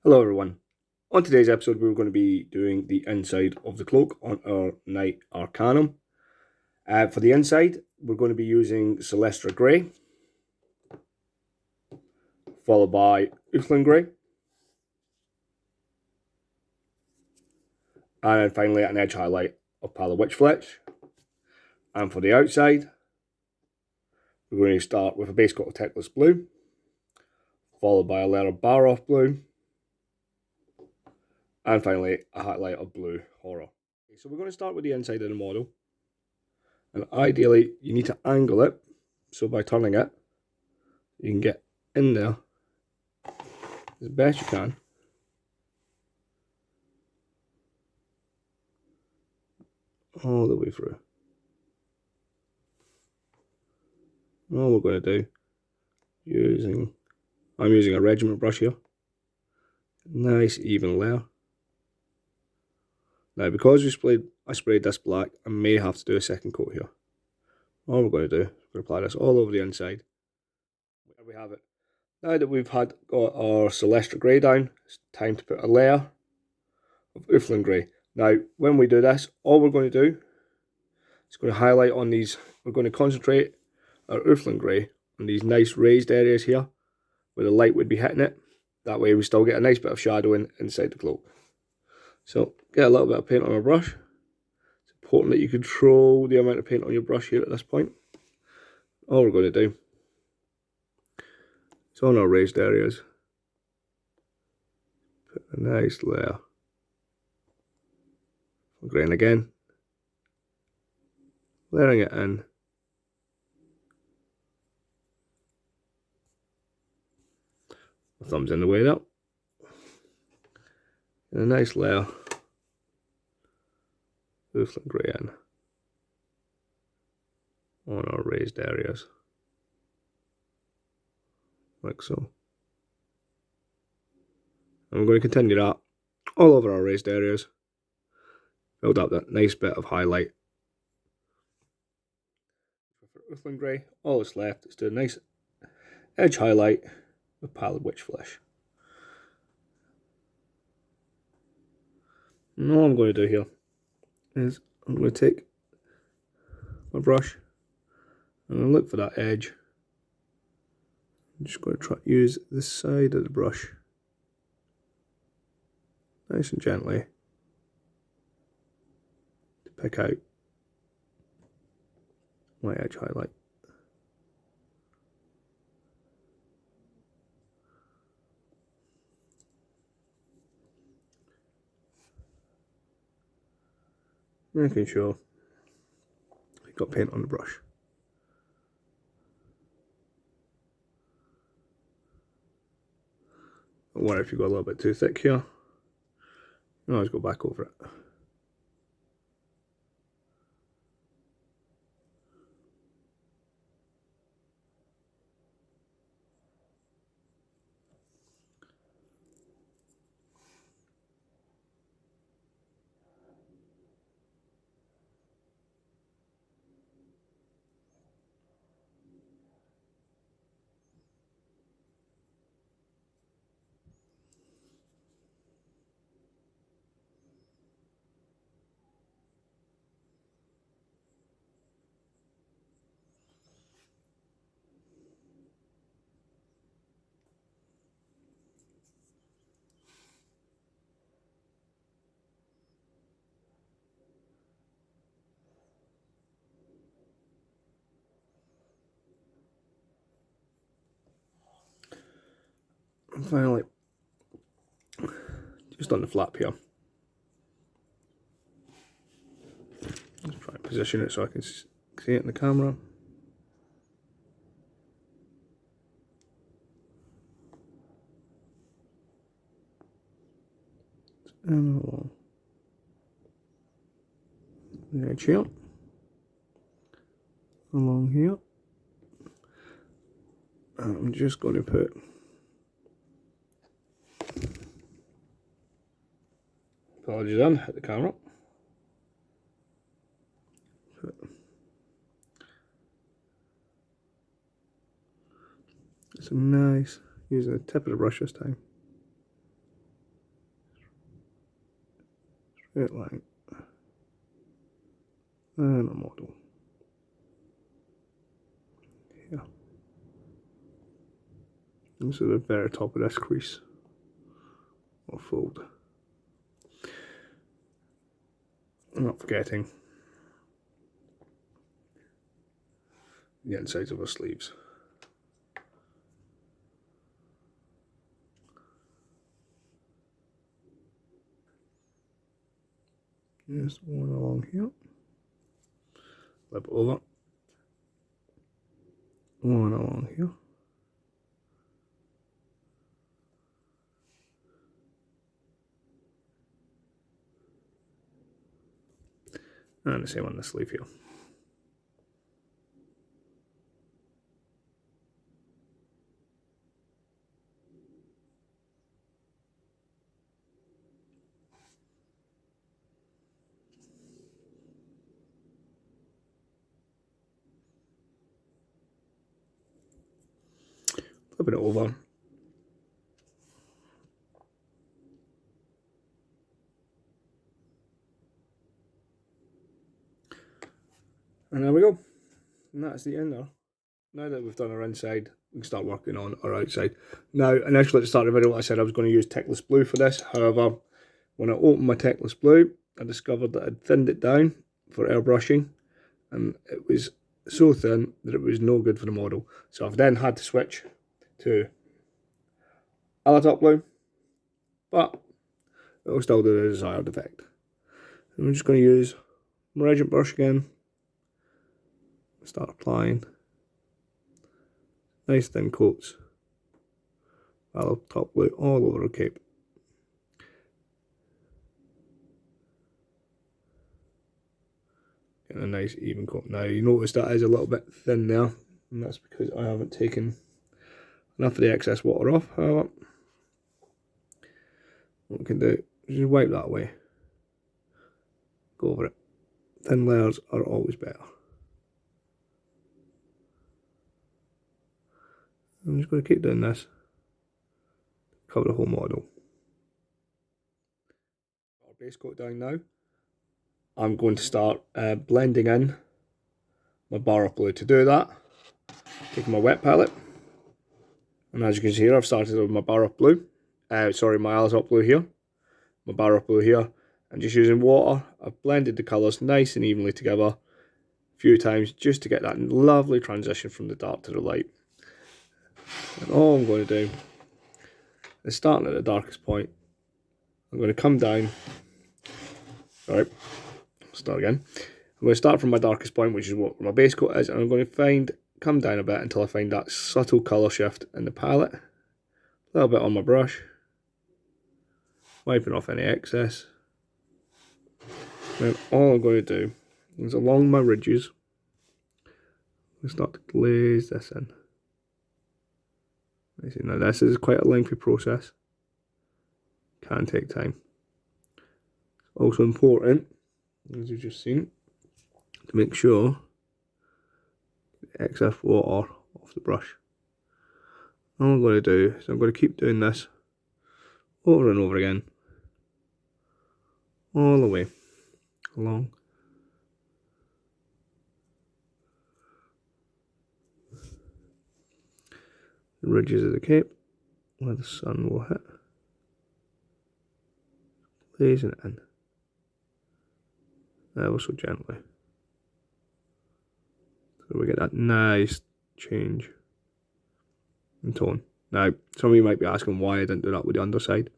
Hello everyone. On today's episode we're going to be doing the inside of the cloak on our Knight Arcanum. For the inside we're going to be using Celestra Grey, followed by Uthlin Grey, and then finally an edge highlight of Pale Witch Flesh. And for the outside we're going to start with a base coat of Teclis Blue, followed by a layer of Baroth Blue, and finally a highlight of Blue Horror. So we're going to start with the inside of the model, and ideally you need to angle it, so by turning it you can get in there as best you can. All the way through. All we're going to do, I'm using a regiment brush here. Nice even layer. Now because I sprayed this black, I may have to do a second coat here. All we're going to do is apply this all over the inside. There we have it. Now that we've got our Celestra Grey down, it's time to put a layer of Uthlin Grey. Now when we do this, all we're going to do is going to highlight on these, we're going to concentrate our Uthlin Grey on these nice raised areas here where the light would be hitting it. That way we still get a nice bit of shadowing inside the cloak. So get a little bit of paint on our brush. It's important that you control the amount of paint on your brush here at this point. All we're going to do is on our raised areas, put a nice layer of grey, and again layering it in. My thumb's in the way there. And a nice layer Uthlin Grey in on our raised areas, like so. And we're going to continue that all over our raised areas. Build up that nice bit of highlight. For Uthlin Grey, all that's left is to do a nice edge highlight with Pale Witch Flesh. And all I'm going to do here is I'm going to take my brush and look for that edge. I'm just going to try to use the side of the brush nice and gently to pick out my edge highlight. Making sure you've got paint on the brush. Don't worry if you've got a little bit too thick here. You can always go back over it. And finally, just on the flap here, let's try and position it so I can see it in the camera. And along the edge here, along here. And I'm just going to put apologies on, hit the camera. Some nice, using the tip of the brush this time. straight line, and a model here. This is the very top of this crease or fold. I'm not forgetting the insides of our sleeves. Just one along here, flip it over, one along here, and the same on the sleeve here. Flipping it over. And there we go. And that's the inner. Now that we've done our inside, we can start working on our outside. Now, initially at the start of the video, I said I was going to use Tickless Blue for this. However, when I opened my Tickless Blue, I discovered that I'd thinned it down for airbrushing, and it was so thin that it was no good for the model. So I've then had to switch to top blue, but it will still do the desired effect. And I'm just going to use my Regent brush again, start applying nice thin coats, top blue all over the cape. Getting a nice even coat. Now you notice that is a little bit thin there, and that's because I haven't taken enough of the excess water off. However, what we can do is just wipe that away, go over it. Thin layers are always better. I'm just going to keep doing this, cover the whole model. Our base coat down now. I'm going to start blending in my Barrock blue. To do that, taking my wet palette, and as you can see here, I've started with my Barrock blue, my Alizop blue here, my Barrock blue here, and just using water, I've blended the colours nice and evenly together a few times just to get that lovely transition from the dark to the light. And all I'm going to do is, starting at the darkest point, I'm going to come down, start again. I'm going to start from my darkest point, which is what my base coat is, and I'm going to come down a bit until I find that subtle colour shift in the palette. A little bit on my brush, wiping off any excess. Then all I'm going to do is along my ridges, I'm going to start to glaze this in. Now this is quite a lengthy process, can take time. It's also important, as you've just seen, to make sure the excess water off the brush. All I'm going to do is I'm going to keep doing this over and over again, all the way along the ridges of the cape where the sun will hit, glazing it in ever so gently, so we get that nice change in tone. Now, some of you might be asking why I didn't do that with the underside.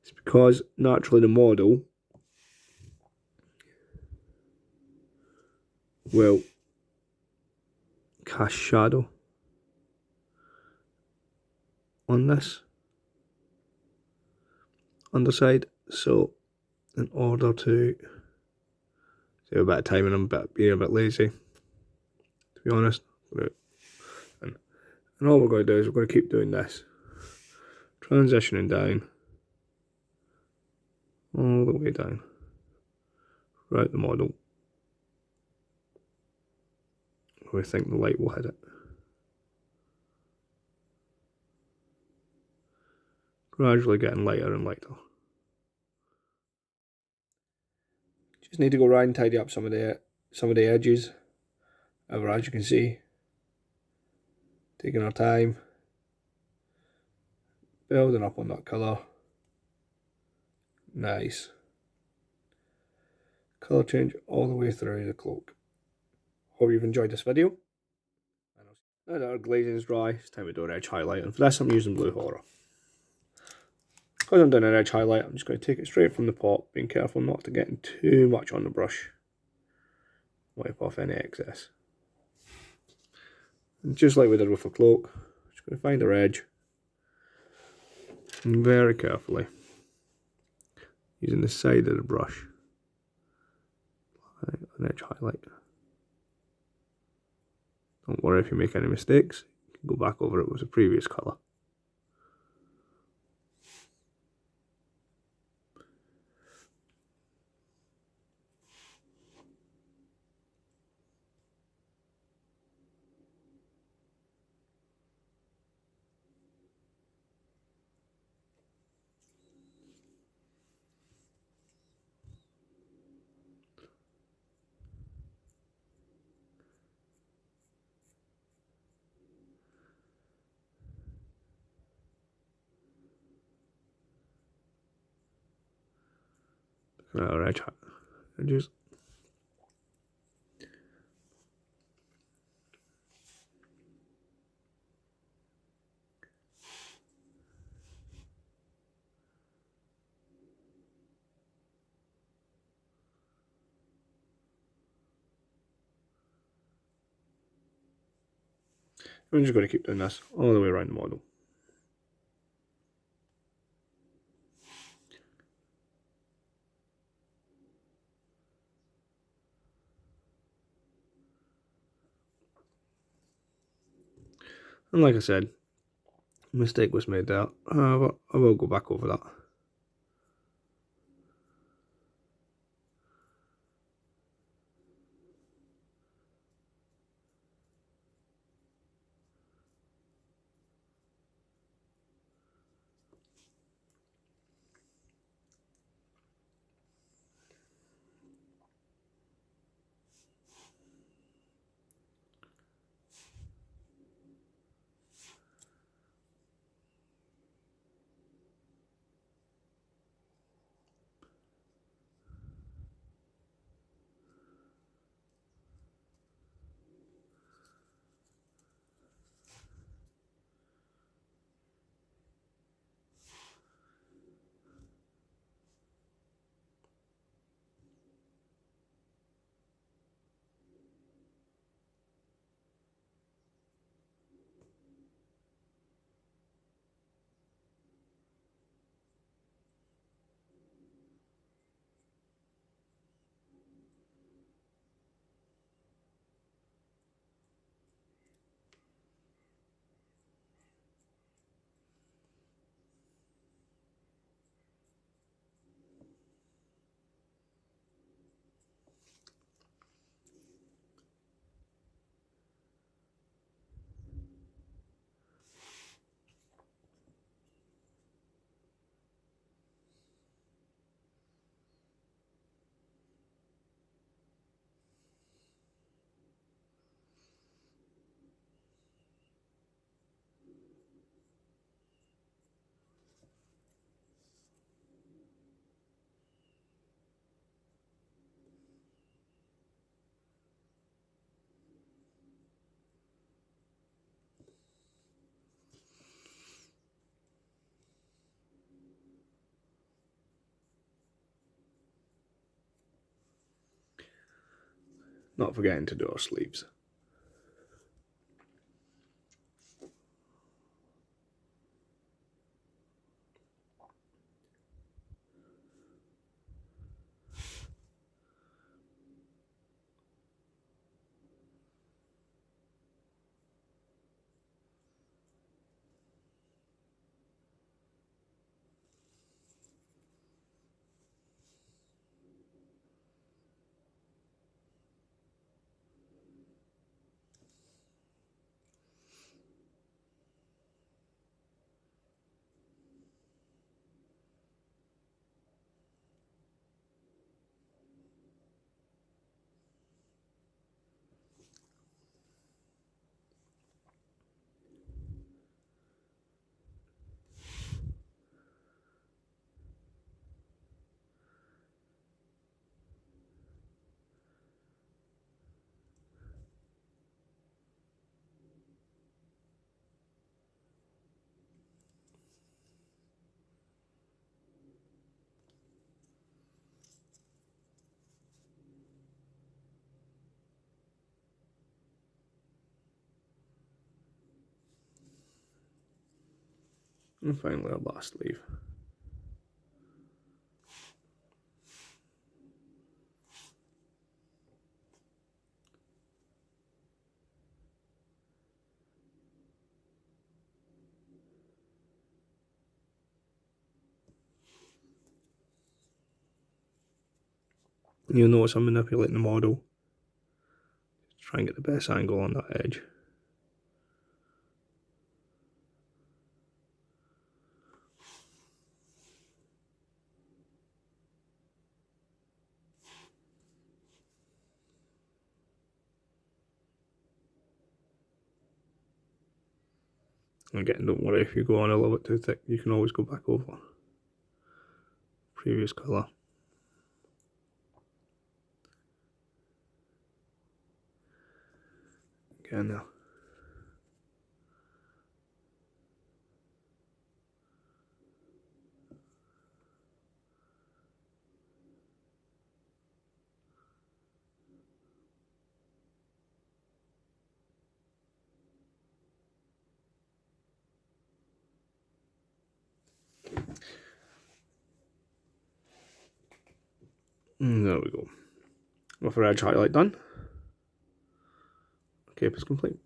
It's because naturally the model will cast shadow on this underside, so in order to save a bit of time, and I'm being a bit lazy, to be honest, and all we're going to do is we're going to keep doing this, transitioning down, all the way down, throughout the model, where we think the light will hit it. Gradually getting lighter and lighter. Just need to go around and tidy up some of the edges. However, as you can see, taking our time, building up on that colour. Nice. Colour change all the way through the cloak. Hope you've enjoyed this video. Now that our glazing is dry, it's time to do an edge highlight, and for this I'm using Blue Horror. Because I'm doing an edge highlight, I'm just going to take it straight from the pot, being careful not to get too much on the brush. Wipe off any excess. And just like we did with a cloak, just going to find our edge, and very carefully, using the side of the brush, an edge highlight. Don't worry if you make any mistakes, you can go back over it with the previous colour. Our edges. I'm just going to keep doing this all the way around the model. And like I said, a mistake was made there, but I will go back over that. Not forgetting to do our sleeves. And finally our last leaf. You'll notice I'm manipulating the model to try and get the best angle on that edge. Again, don't worry if you go on a little bit too thick, you can always go back over previous colour. Again now. And there we go. With our edge highlight done, cape is complete.